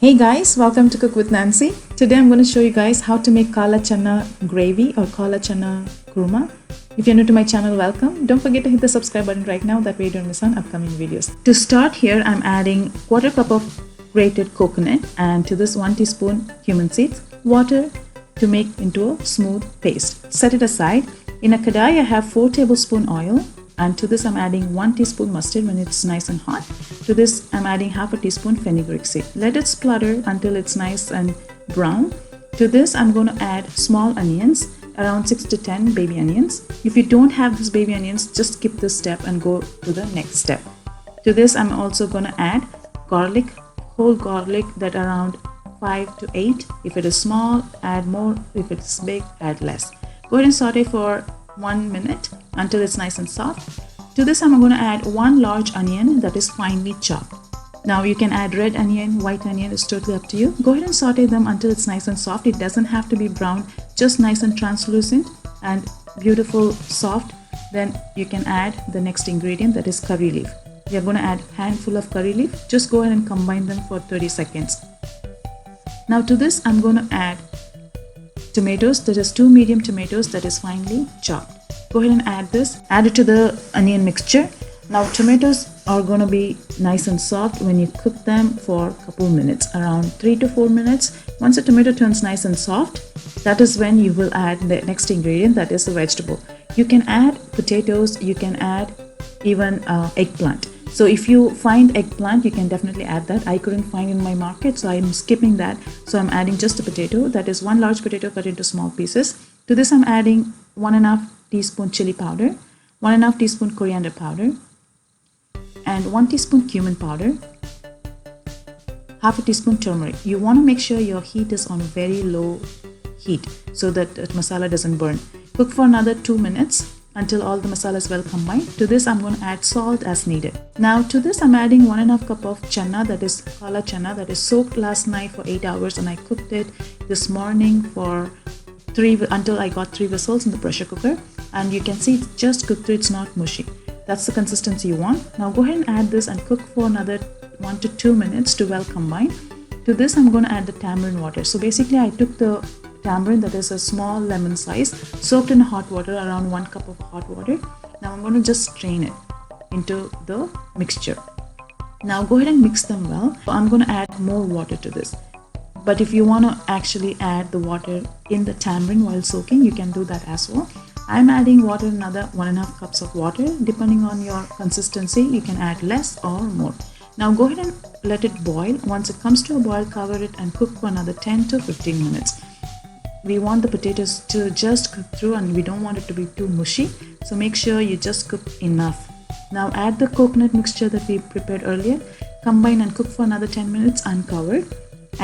Hey guys, welcome to Cook with Nancy. Today I'm going to show you guys how to make Kala Chana gravy or Kala Chana kurma. If you're new to my channel, welcome. Don't forget to hit the subscribe button right now, that way you don't miss on upcoming videos. To start here, I'm adding 1/4 cup of grated coconut and to this 1 teaspoon cumin seeds, water to make into a smooth paste. Set it aside. In a kadai, I have 4 tablespoon oil. And to this I'm adding 1 teaspoon mustard when it's nice and hot. To this I'm adding 1/2 teaspoon fenugreek seed. Let it splutter until it's nice and brown. To this I'm going to add small onions, around 6 to 10 baby onions. If you don't have these baby onions, just skip this step and go to the next step. To this I'm also going to add garlic, whole garlic, that around 5 to 8. If it is small, add more. If it's big, add less. Go ahead and saute for 1 minute until it's nice and soft. To this I'm going to add 1 large onion that is finely chopped. Now you can add red onion, white onion, it's totally up to you. Go ahead and saute them until it's nice and soft. It doesn't have to be brown, just nice and translucent and beautiful soft. Then you can add the next ingredient, that is curry leaf. We are going to add handful of curry leaf. Just go ahead and combine them for 30 seconds. Now to this I'm going to add tomatoes. That is 2 medium tomatoes that is finely chopped. Go ahead and add this. Add it to the onion mixture. Now tomatoes are going to be nice and soft when you cook them for a couple minutes, around 3 to 4 minutes. Once the tomato turns nice and soft, that is when you will add the next ingredient, that is the vegetable. You can add potatoes, you can add even eggplant. So if you find eggplant, you can definitely add that. I couldn't find in my market, so I'm skipping that. So I'm adding just a potato, that is 1 large potato cut into small pieces. To this I'm adding 1.5 teaspoon chili powder, 1.5 teaspoon coriander powder, and 1 teaspoon cumin powder, 1/2 teaspoon turmeric. You want to make sure your heat is on very low heat so that the masala doesn't burn. Cook for another 2 minutes until all the masala is well combined. To this I'm going to add salt as needed. Now to this I'm adding 1.5 cup of chana, that is Kala Chana, that is soaked last night for 8 hours, and I cooked it this morning for until I got 3 whistles in the pressure cooker, and you can see it's just cooked through, it's not mushy. That's the consistency you want. Now go ahead and add this and cook for another 1 to 2 minutes to well combine. To this I'm going to add the tamarind water. So basically I took the tamarind, that is a small lemon size, soaked in hot water, around 1 cup of hot water. Now I'm going to just strain it into the mixture. Now go ahead and mix them well. I'm going to add more water to this. But if you want to actually add the water in the tamarind while soaking, you can do that as well. I'm adding water, another 1.5 cups of water. Depending on your consistency, you can add less or more. Now go ahead and let it boil. Once it comes to a boil, cover it and cook for another 10 to 15 minutes. We want the potatoes to just cook through, and we don't want it to be too mushy. So make sure you just cook enough. Now add the coconut mixture that we prepared earlier. Combine and cook for another 10 minutes uncovered.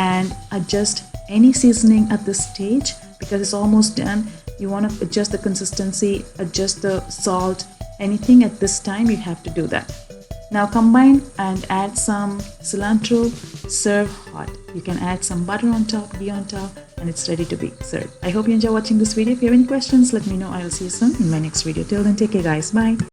And adjust any seasoning at this stage because it's almost done. You want to adjust the consistency, adjust the salt, anything at this time, you have to do that. Now combine and add some cilantro. Serve hot. You can add some butter on top, ghee on top, and it's ready to be served. I hope you enjoy watching this video. If you have any questions, let me know. I will see you soon in my next video. Till then, take care guys. Bye.